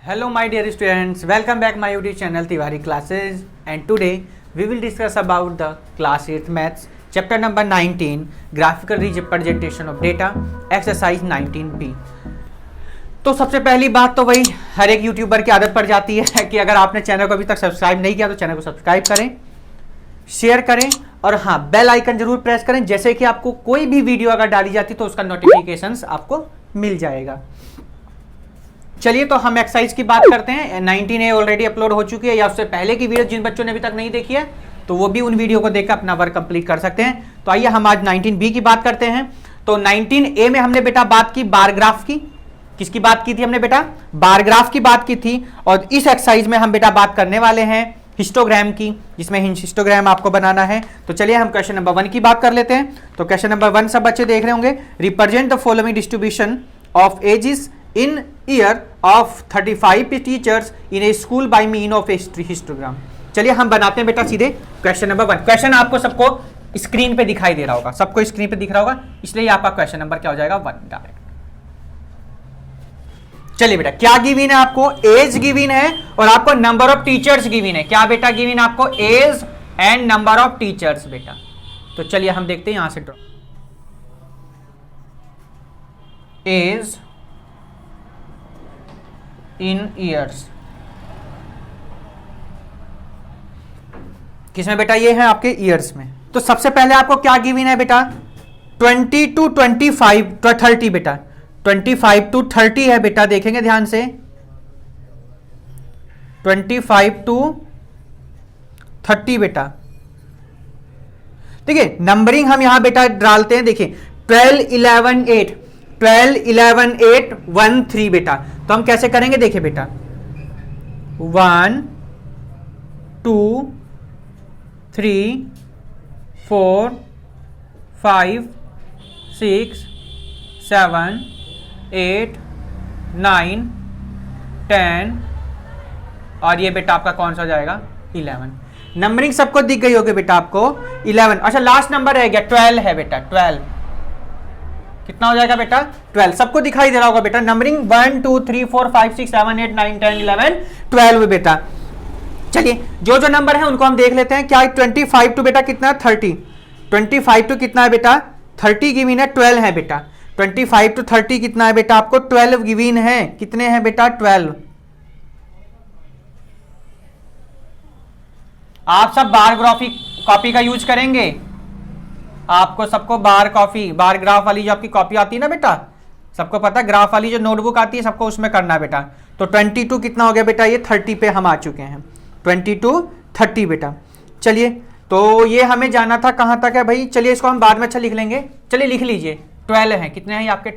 Hello my dear students, welcome back my YouTube channel Tiwari Classes, and today we will discuss about the class 8th maths chapter number 19 graphical representation of data exercise 19b। तो सबसे पहली बात तो वही हर एक YouTuber की आदत पड़ जाती है कि अगर आपने चैनल को अभी तक सब्सक्राइब नहीं किया तो चैनल को सब्सक्राइब करें, शेयर करें और हाँ बेल आइकन जरूर प्रेस करें, जैसे कि आपको कोई भी वीडियो अगर डाली जाती तो उसका नोटिफिकेशंस आपको मिल जाएगा। चलिए तो हम एक्सरसाइज की बात करते हैं। 19A ऑलरेडी अपलोड हो चुकी है, या उससे पहले की वीडियो जिन बच्चों ने अभी तक नहीं देखी है तो वो भी उन वीडियो को देखकर अपना वर्क कंप्लीट कर सकते हैं। तो आइए हम आज 19B की बात करते हैं। तो 19A में हमने बेटा बात की बार ग्राफ की। किसकी बात की थी हमने बेटा? बार ग्राफ की बात की थी। और इस एक्सरसाइज में हम बेटा बात करने वाले हैं हिस्टोग्राम की, जिसमें हिस्टोग्राम आपको बनाना है। तो चलिए हम क्वेश्चन नंबर 1 की बात कर लेते हैं। तो क्वेश्चन नंबर 1 सब बच्चे देख रहे होंगे। Represent the following distribution of ages in year of 35 teachers in a school by mean of a histogram। चलिए हम बनाते हैं बेटा सीधे क्वेश्चन नंबर 1। क्वेश्चन आपको सबको स्क्रीन पे दिखाई दे रहा होगा, सबको स्क्रीन पे दिख रहा होगा, इसलिए आपका क्वेश्चन नंबर क्या हो जाएगा 1 डायरेक्ट। चलिए बेटा क्या गिवन है आपको? एज गिवन है और आपको नंबर ऑफ टीचर्स गिवन है। क्या बेटा गिवन है आपको? Age and number of teachers बेटा। तो चलिए हम देखते हैं यहां से ड्रॉ। एज इन ईयर्स किसमें बेटा? ये है आपके ईयर्स में। तो सबसे पहले आपको क्या गिवन है बेटा? 20 to 25 तो 30 बेटा। 25 to 30 है बेटा, देखेंगे ध्यान से। 25 to 30 बेटा। देखिए नंबरिंग हम यहां बेटा डालते हैं। देखिए 12 11 8 12 11 8 1 3 बेटा। तो हम कैसे करेंगे? देखिए बेटा 1 2 3 4 5 6 7 8 9 10 और ये बेटा आपका कौन सा हो जाएगा? 11। नंबरिंग सबको दिख गई होगी बेटा आपको 11। अच्छा लास्ट नंबर रह गया 12 है बेटा। 12 कितना हो जाएगा बेटा? 12 सबको दिखाई दे रहा होगा बेटा। नंबरिंग 1 2 3 4 5 6 7 8 9 10 11 12 बेटा। चलिए जो जो नंबर है उनको हम देख लेते हैं। क्या 25 टू बेटा कितना? 30। 25 टू कितना है बेटा? 30 गिवन है। 12 है बेटा। 25 टू 30 कितना है बेटा? आपको 12 गिवन है। कितने हैं बेटा? 12। आप सब बार ग्राफिक कॉपी का यूज करेंगे। आपको सबको बार ग्राफ वाली जो आपकी कॉपी आती है ना बेटा, सबको पता है ग्राफ वाली जो नोटबुक आती है सबको उसमें करना बेटा। तो 22 कितना हो गया बेटा? ये 30 पे हम आ चुके हैं। 22 30 बेटा। चलिए तो ये हमें जाना था कहां तक है भाई? चलिए इसको हम बाद में अच्छा लिख लेंगे। चलिए लिख लीजिए 12 है। कितने हैं ये आपके?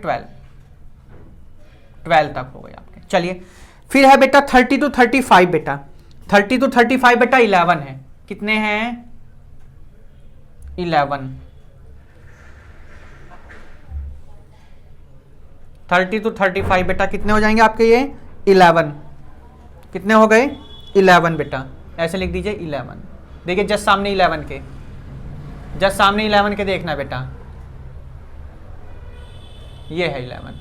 12 तक हो गए आपके। चलिए फिर है बेटा 30 to 35 बेटा। 30 to 35 बेटा 11 है। कितने हैं? 11। 30 to 35 बेटा कितने हो जाएंगे आपके? ये 11। कितने हो गए? 11 बेटा। ऐसे लिख दीजिए 11। देखिए जस्ट सामने 11 के, जस्ट सामने 11 के देखना बेटा। ये है 11।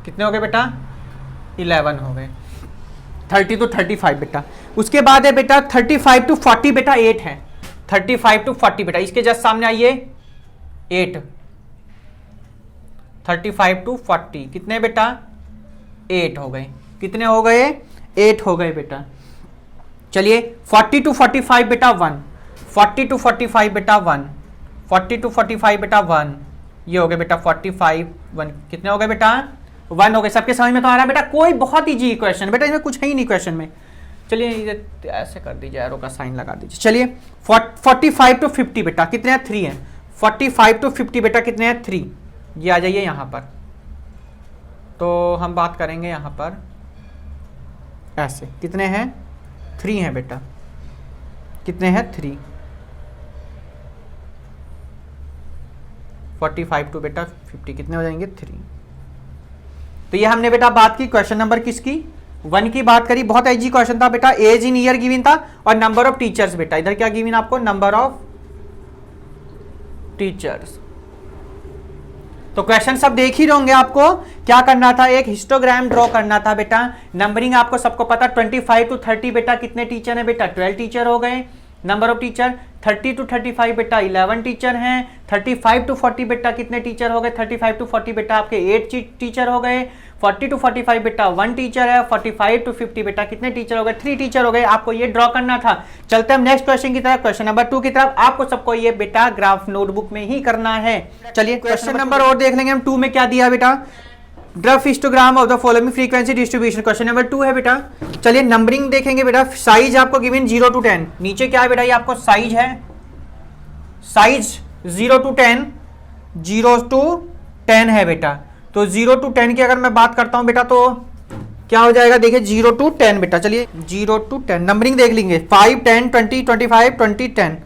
कितने हो गए बेटा? 11 हो गए। 30 to 35 बेटा। उसके बाद है बेटा 35 to 40 बेटा 8 है। 35 to 40 बेटा, इसके जस्ट सामने आइए 8। 35 to 40 कितने बेटा? 8 हो गए। कितने हो गए? 8 हो गए बेटा। चलिए 40 to 45 बेटा 1। 40 to 45 बेटा 1। 40 to 45 बेटा 1। ये हो गए बेटा 45 1। कितने हो गए बेटा? 1 हो गए। सबके समझ में तो आ रहा है बेटा? कोई बहुत ईजी क्वेश्चन बेटा, इसमें कुछ है ही नहीं क्वेश्चन में। चलिए ऐसे कर दीजिए, एरो का साइन लगा दीजिए। चलिए 45 to 50 बेटा कितने हैं? 3 हैं। 45 to 50 बेटा कितने हैं? 3। ये आ जाइए यहां पर। तो हम बात करेंगे यहां पर ऐसे। कितने हैं? 3 हैं बेटा। कितने हैं? 3। 45 टू बेटा 50 कितने हो जाएंगे? 3। तो ये हमने बेटा बात की क्वेश्चन नंबर किसकी? 1 की बात करी। बहुत इजी क्वेश्चन था बेटा। एज इन ईयर गिवन था और नंबर ऑफ टीचर्स बेटा। इधर क्या गिवन आपको? Number of teachers. तो क्वेश्चन सब देख ही होंगे। आपको क्या करना था, एक हिस्टोग्राम ड्रॉ करना था बेटा। नंबरिंग आपको सबको पता 25 to 30 बेटा कितने टीचर हैं बेटा, 12 टीचर हो गए। नंबर ऑफ टीचर 30 to 35 बेटा 11 टीचर हैं। 35 to 40 बेटा कितने टीचर हो गए, 35 to 40 बेटा आपके 8 टीचर हो गए। 40 to 45 बेटा 1 टीचर है। 45 to 50 बेटा कितने टीचर हो गए, 3 टीचर हो गए। आपको ये ड्रॉ करना था। चलते हम नेक्स्ट क्वेश्चन की तरफ, क्वेश्चन नंबर 2 की तरफ। आपको सबको ये बेटा ग्राफ नोटबुक में ही करना है। चलिए क्वेश्चन नंबर और देख लेंगे हम। 2 में क्या दिया बेटा, draw histogram of the following frequency distribution. Question number 2 है बेटा। चलिए नंबरिंग देखेंगे बेटा। साइज आपको गिवन 0 to 10। नीचे क्या है बेटा, ये आपको साइज है, साइज 0 to 10, 0 to 10 है बेटा। तो 0 to 10 की अगर मैं बात करता हूं बेटा तो क्या हो जाएगा, देखिए 0 to 10 बेटा। चलिए 0 to 10 नंबरिंग देख लेंगे, 5 10 20 25 20 10।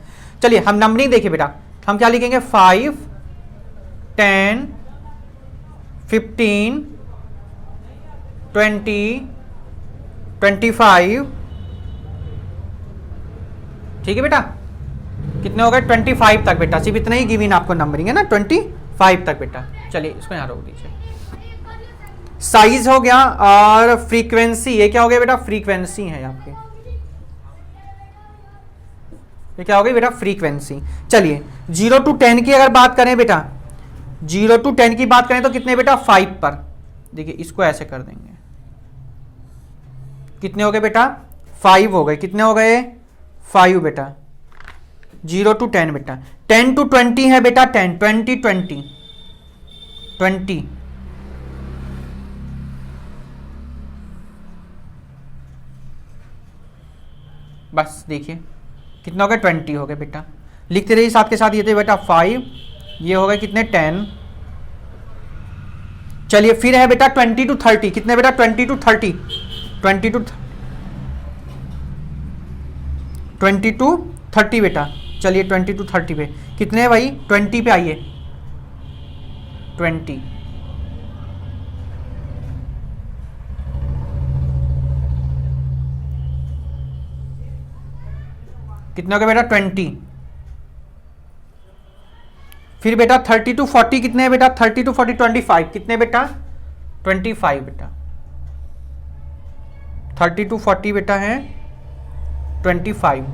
चलिए हम नंबरिंग देखिए बेटा, हम क्या लिखेंगे, 5 10 15 20 25। ठीक है बेटा, कितने हो गए 25 तक बेटा। सिर्फ इतना ही गिवन आपको नंबरिंग है ना, 25 तक बेटा। चलिए इसको यहां रोक दीजिए। साइज हो गया और फ्रीक्वेंसी, ये क्या हो गया बेटा, फ्रीक्वेंसी है आपके, ये क्या हो गई बेटा, फ्रीक्वेंसी। चलिए 0 to 10 की अगर बात करें बेटा, 0 to 10 की बात करें तो कितने बेटा, 5 पर। देखिए इसको ऐसे कर देंगे, कितने हो गए बेटा, 5 हो गए। कितने हो गए, 5 बेटा। 0 to 10 बेटा। 10 to 20 है बेटा, 10 20 20 20। बस देखिए कितना हो गया, 20 हो गए बेटा। लिखते रहिए साथ के साथ। ये थे बेटा 5, ये हो गए कितने, 10। चलिए फिर है बेटा 20 to 30। कितने बेटा, 20 to 30, 20 to 30 बेटा। चलिए 20 to 30 पे कितने है भाई, 20 पे आइए, 20। कितने हो गए बेटा, 20। फिर बेटा 30 to 40 कितने हैं बेटा, 30 to 40 25। कितने बेटा, 25 बेटा। 30 to 40 बेटा है 25।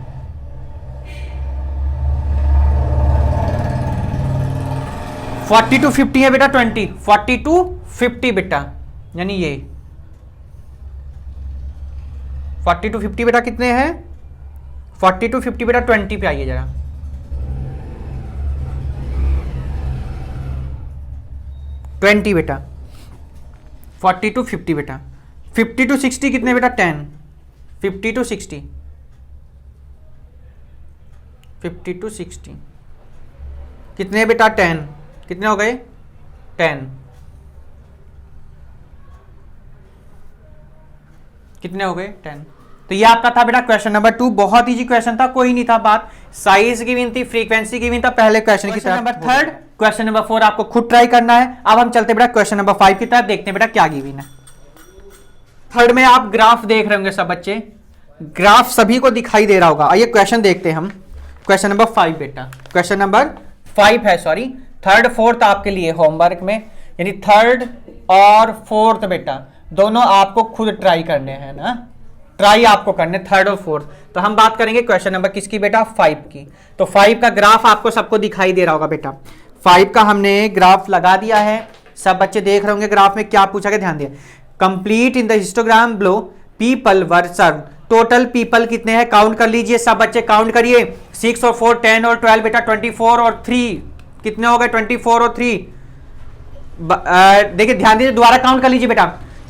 फोर्टी टू 50 है बेटा 20। 40 to 50 बेटा, यानी ये 40 to 50 बेटा कितने हैं, 40 to 50 बेटा 20 पे आइए जरा। 20 बेटा। 40 to 50 बेटा। 50 to 60 कितने बेटा, 10। 50 to 60, 50 to 60 कितने बेटा, 10। कितने हो गए, 10। कितने हो गए, 10। तो ये आपका था बेटा क्वेश्चन नंबर 2। बहुत इजी क्वेश्चन था, कोई नहीं था बात। साइज गिवन थी, फ्रीक्वेंसी गिवन था पहले क्वेश्चन की तरफ। नंबर 3, क्वेश्चन नंबर 4 आपको खुद ट्राई करना है। अब हम चलते बेटा क्वेश्चन नंबर 5 की तरफ, देखते हैं बेटा क्या गिवन है। 3rd में आप ग्राफ देख रहे होंगे सब बच्चे, ग्राफ सभी को दिखाई दे रहा होगा। आइए क्वेश्चन देखते हैं हम। क्वेश्चन नंबर 5 बेटा, क्वेश्चन नंबर 5 है, सॉरी 3rd 4th आपके लिए होमवर्क में, यानी 3rd और 4th बेटा दोनों आपको खुद ट्राई करने हैं ना, ट्राई आपको करने 3rd और 4th। तो हम बात करेंगे क्वेश्चन नंबर किसकी बेटा, 5 की। तो 5 का ग्राफ आपको सबको दिखाई दे रहा होगा बेटा। 5 का हमने ग्राफ लगा दिया है, सब बच्चे देख रहे होंगे ग्राफ में क्या पूछा गया, ध्यान दिया। Complete in the histogram below people were serve. Total people कितने हैं, काउंट कर लीजिए सब बच्चे, काउंट करिए। 6 और 4 10 और 12 बेटा 24 और 3 कितने हो गए, 24 और 3। देखिए ध्यान दीजिए, दोबारा काउंट कर लीजिए बेटा।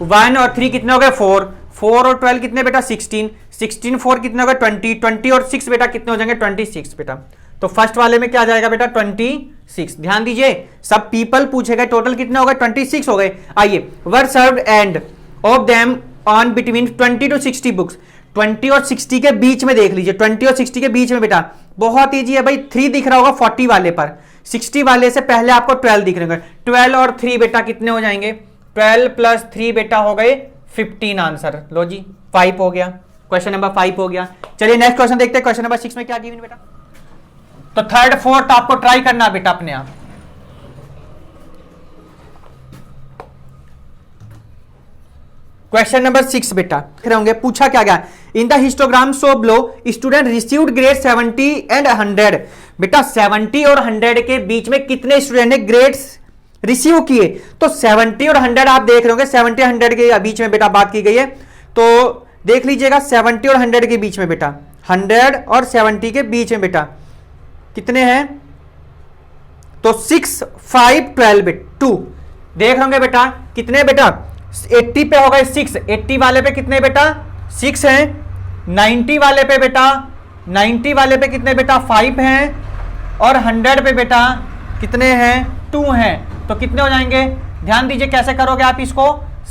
1 और 3 कितने हो गए, 4 4 और 12 कितने बेटा, 16 16 4 कितने हो गए, 20 20 और 6 बेटा कितने हो जाएंगे, 26 बेटा। तो फर्स्ट वाले में क्या जाएगा बेटा, 26। ध्यान दीजिए सब पीपल पूछे गए, टोटल कितने हो गए, 26 हो गए। आइए, वर served end of them on between 20 to 60 books. 20 और 60 के बीच में देख लीजिए, 20 और 60 के बीच में बेटा बहुत ईजी है भाई। 3 दिख रहा होगा 40 वाले पर, 60 वाले से पहले आपको 12 दिख रहे होंगे। 12 और 3 बेटा कितने हो जाएंगे, 12 + 3 बेटा हो गए 15 आंसर। लो जी 5 हो गया, क्वेश्चन नंबर 5 हो गया। चलिए नेक्स्ट क्वेश्चन देखते हैं, क्वेश्चन नंबर 6 में क्या गिवन बेटा। तो 3rd 4th आपको ट्राई करना बेटा अपने आप। क्वेश्चन नंबर 6 बेटा देख रहे होंगे, पूछा क्या गया, इन the histogram show below student received grade 70 and 100। बेटा 70 और 100 के बीच में कितने स्टूडेंट ने ग्रेड्स रिसीव किए? तो 70 और 100 आप देख रहे होंगे, 70 100 के बीच में बेटा बात की गई है, तो देख लीजिएगा 70 और 100 के बीच में बेटा, 100 और 70 के बीच में बेटा कितने हैं? तो 6 5 12 बेटा 2 देख रहे होंगे बेटा, कितने बेटा 80 पे होगा 6, 80 वाले पे कितने बेटा 6 हैं, 90 वाले पे बेटा 90 वाले पे कितने बेटा 5 हैं, और 100 पे बेटा कितने हैं 2 हैं। तो कितने हो जाएंगे, ध्यान दीजिए कैसे करोगे आप इसको,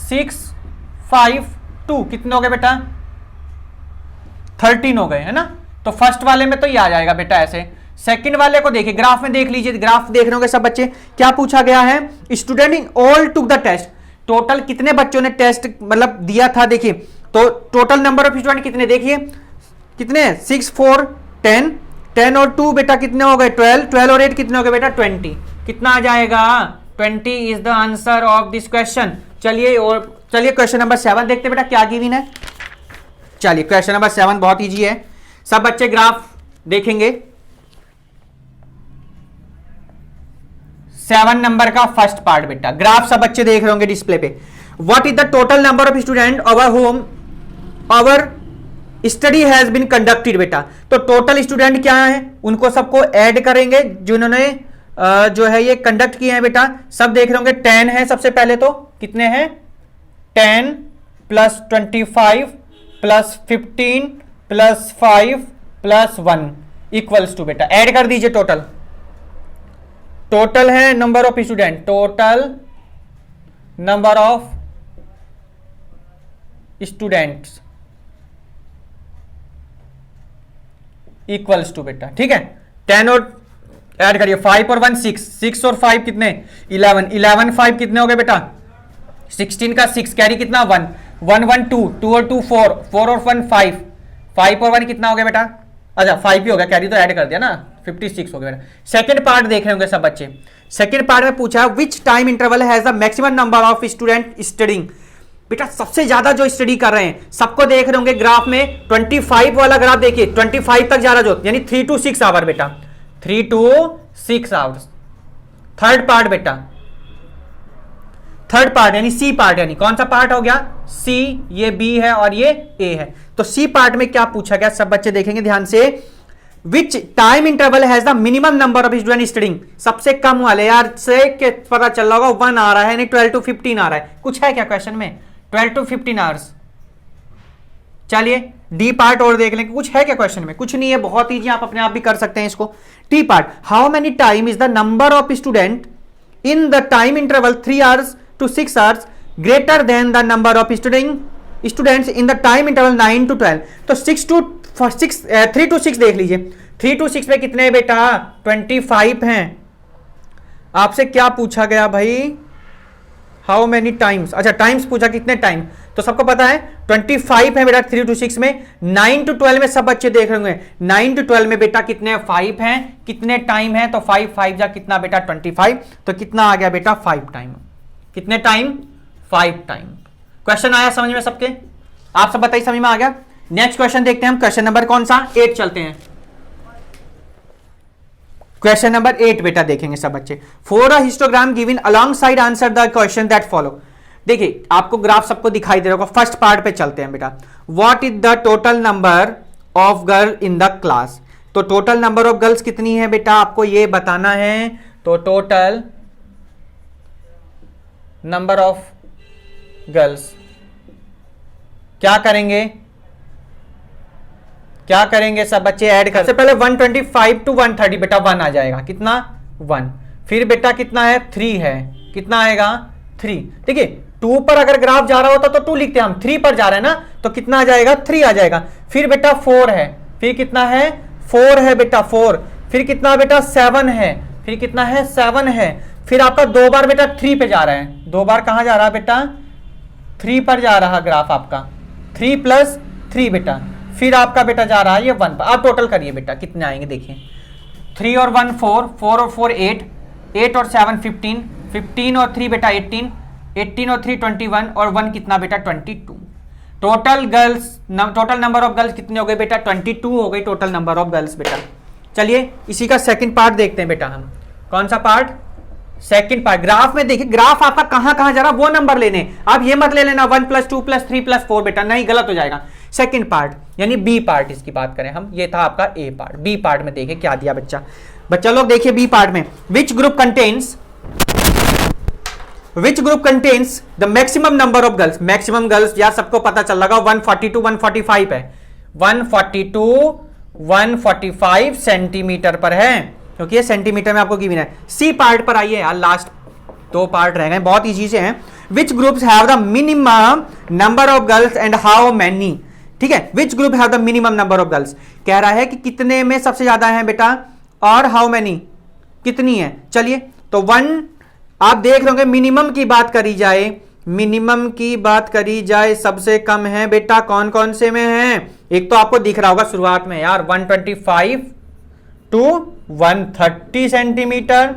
6 5 2 कितने हो गए बेटा 13 हो गए, है ना। तो फर्स्ट वाले में तो ये आ जाएगा बेटा ऐसे। सेकंड वाले को देखिए, ग्राफ में देख लीजिए, ग्राफ देख रहे होंगे सब बच्चे, क्या पूछा गया है, student in all took the test, total कितने बच्चों ने टेस्ट मतलब दिया था, देखिए तो टोटल नंबर ऑफ स्टूडेंट कितने, देखिए कितने 6 4 10 10 और 2 बेटा कितने हो गए 12 12 और 8 कितने हो गए बेटा 20, कितना आ जाएगा 20 is the answer of this question. चलिए क्वेश्चन नंबर 7 देखते बेटा क्या गिवन है। चलिए क्वेश्चन नंबर 7 बहुत इजी है, सब बच्चे ग्राफ देखेंगे। 7 नंबर का फर्स्ट पार्ट बेटा, ग्राफ सब बच्चे देख रहे होंगे डिस्प्ले पे। What is the total number of student over home hour study has been conducted बेटा। तो टोटल स्टूडेंट क्या है, उनको सबको ऐड करेंगे जिन्होंने जो है ये कंडक्ट किए हैं बेटा, सब देख रहे होंगे 10 है सबसे पहले, तो कितने हैं 10 plus 25 plus 15 plus 5 plus 1 equals to बेटा, ऐड कर दीजिए टोटल है number of student, total number of students equals to बेटा, ठीक है 10 और ऐड करिए 5 और 1 6 6 और 5 कितने 11 11 5 कितने हो गए बेटा 16 का 6 कैरी कितना 1 1 1 2 2 और 2 4 4 और 1 5 5 और 1 कितना हो गया बेटा, अच्छा 5 ही हो गया, कैरी तो ऐड कर दिया ना 56 हो गया बेटा। सेकंड पार्ट देख रहे होंगे सब बच्चे, सेकंड पार्ट में पूछा which time interval has the maximum number of student studying. बेटा सबसे ज्यादा जो स्टडी कर रहे हैं सबको देख रहे होंगे ग्राफ में, 25 वाला ग्राफ देखिए 25 तक जा रहा जो, यानी 3 to 6 आवर बेटा, 3 to 6 आवर्स। थर्ड पार्ट बेटा, थर्ड पार्ट यानी सी पार्ट, यानी कौन सा पार्ट हो गया सी, ये बी है और ये ए है। तो सी पार्ट में क्या पूछा गया सब बच्चे देखेंगे ध्यान से, which time interval has the minimum number of student studying. सबसे कम वाले यार से के पता चल रहा होगा 1 आ रहा है, यानी 12 to 15 आ रहा है, कुछ है क्या क्वेश्चन में 12 to 15 आवर्स। चलिए डी पार्ट और देख लेंगे, कुछ है क्या क्वेश्चन में, कुछ नहीं है, बहुत ईजी, आप अपने आप भी कर सकते हैं इसको। T part, how many time is the number of student in the time interval 3 hours to 6 hours greater than the number of students in the time interval 9 to 12। तो 3 to 6 देख लीजिए, 3 to 6 में कितने बेटा 25 हैं। आपसे क्या पूछा गया भाई, हाउ मेनी टाइम्स, अच्छा टाइम्स पूछा कितने टाइम, तो सबको पता है 25 है बेटा 3 to 6 में। 9 to 12 में सब बच्चे देख रहे होंगे, 9 to 12 में बेटा कितने 5 हैं, कितने टाइम है, तो 5 5 जा कितना बेटा 25, तो कितना आ गया बेटा 5 टाइम, कितने टाइम 5 टाइम। क्वेश्चन आया समझ में सबके, आप सब बताइए समझ में आ गया। नेक्स्ट क्वेश्चन देखते हैं हम, क्वेश्चन नंबर कौन सा 8 चलते हैं। क्वेश्चन नंबर 8 बेटा देखेंगे सब बच्चे, for a histogram given along side answer the question that follow. देखिए आपको ग्राफ सबको दिखाई दे रहा होगा, फर्स्ट पार्ट पे चलते हैं बेटा। What is the total number of girl in the class. तो टोटल नंबर ऑफ गर्ल्स कितनी है बेटा आपको ये बताना है। तो टोटल नंबर ऑफ गर्ल्स क्या करेंगे, क्या करेंगे सब बच्चे ऐड कर, सबसे पहले 125 to 130 बेटा 1 आ जाएगा, कितना 1, फिर बेटा कितना है 3 है, कितना आएगा 3। देखिए 2 पर अगर ग्राफ जा रहा होता तो 2 लिखते हैं हम, 3 पर जा रहा है ना तो कितना आ जाएगा 3 आ जाएगा। फिर बेटा 4 है, फिर कितना है 4 है बेटा 4, फिर कितना बेटा 7 है, फिर कितना है 7 है, फिर आपका 2 बार बेटा 3 पे जा रहा है, 2 बार कहां जा रहा है बेटा 3 पर जा रहा ग्राफ आपका, 3 + 3 बेटा, फिर आपका बेटा जा रहा है ये 1 पर। आप टोटल करिए बेटा कितने आएंगे, देखिए 3 और 1 4, 4 और 4 8, 8 और 7 15, 15 और 3 बेटा 18, 18 और 3 21 और 1 कितना बेटा 22। टोटल नंबर ऑफ गर्ल्स कितने हो गए बेटा 22 हो गई टोटल नंबर ऑफ गर्ल्स बेटा। चलिए इसी का सेकंड पार्ट देखते हैं बेटा हम। कौन सा पार्ट? Second part. ग्राफ में देखिए, ग्राफ आपका कहां कहां जा रहा वो नंबर लेने, आप ये मत ले लेना 1 + 2 + 3 + 4 बेटा, नहीं गलत हो जाएगा। सेकंड पार्ट यानी बी पार्ट इसकी बात करें हम, ये था आपका ए पार्ट। बी पार्ट में देखिए क्या दिया बच्चा लोग देखिए बी पार्ट में, which group contains the maximum number of girls. Maximum girls यार सबको पता चल लगा 142 145 है, 142 145 सेंटीमीटर पर है, क्योंकि ये सेंटीमीटर में आपको गिवन है। सी पार्ट पर आइए यार, लास्ट 2 पार्ट रह गए, बहुत इजी से हैं। Which groups have the minimum number of girls and how many. ठीक है, which group have the minimum number of girls, कह रहा है कि कितने में सबसे ज्यादा है बेटा, और हाउ मैनी कितनी है। चलिए तो 1 आप देख रहे होंगे, मिनिमम की बात करी जाए, सबसे कम है बेटा कौन कौन से में है। एक तो आपको दिख रहा होगा शुरुआत में यार 125 to 130 centimetre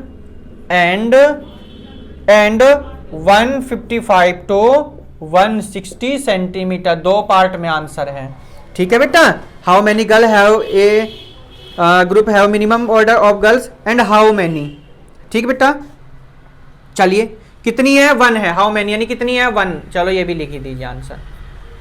and 155 to 160 centimetre, 2 part में आंसर है। ठीक है बेटा, how many girl have a group have minimum order of girls and how many. ठीक बेटा, चलिए कितनी है 1 है, हाउ मेनी यानी कितनी है 1, चलो ये भी लिख ही दीजिए आंसर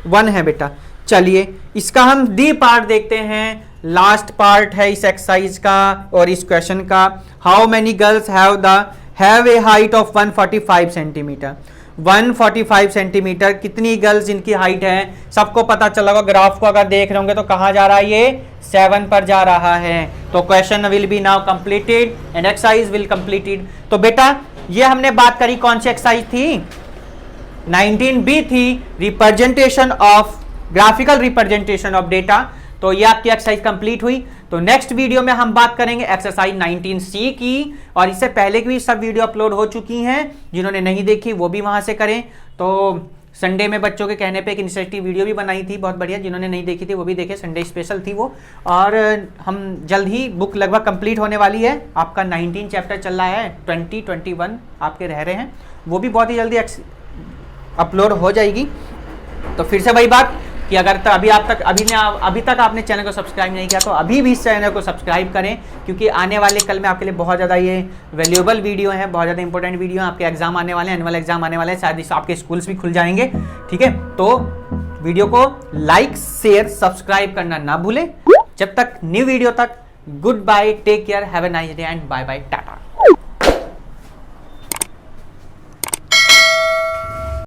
1 है बेटा। चलिए इसका हम डी पार्ट देखते हैं, लास्ट पार्ट है इस एक्सरसाइज का और इस क्वेश्चन का। How many girls have a height of 145 centimetre. 145 centimetre कितनी गर्ल्स इनकी हाइट है, सबको पता चला होगा। ग्राफ को अगर देख रहे होंगे तो कहां जा रहा है, ये 7 पर जा रहा है। तो question will be now completed and exercise will completed. तो बेटा ये हमने बात करी कौन सी एक्सरसाइज थी, 19B थी, representation of graphical representation of data. तो ये आपकी एक्सरसाइज कंप्लीट हुई। तो नेक्स्ट वीडियो में हम बात करेंगे एक्सरसाइज 19C की, और इससे पहले की भी सब वीडियो अपलोड हो चुकी हैं, जिन्होंने नहीं देखी वो भी वहां से करें। तो संडे में बच्चों के कहने पे एक इनिशिएटिव वीडियो भी बनाई थी, बहुत बढ़िया, जिन्होंने नहीं देखी थी वो भी देखे, संडे स्पेशल थी वो। और हम जल्द ही बुक लगभग कंप्लीट होने वाली है, आपका 19 चैप्टर चल रहा है, 20 21 आपके रह रहे हैं, वो भी बहुत ही जल्दी अपलोड हो जाएगी। तो फिर से वही बात कि अगर अभी तक आपने चैनल को सब्सक्राइब नहीं किया तो अभी भी इस चैनल को सब्सक्राइब करें, क्योंकि आने वाले कल में आपके लिए बहुत ज़्यादा ये वैल्यूएबल वीडियो है, बहुत ज़्यादा इंपॉर्टेंट वीडियो है। आपके एग्जाम आने वाले हैं, एनुअल एग्जाम आने वाले हैं, शायद आपके स्कूल्स भी खुल जाएंगे। ठीक है, तो वीडियो को लाइक शेयर सब्सक्राइब करना ना भूलें। जब तक न्यू वीडियो तक, good bye, take care, have a nice day and bye bye, Tata.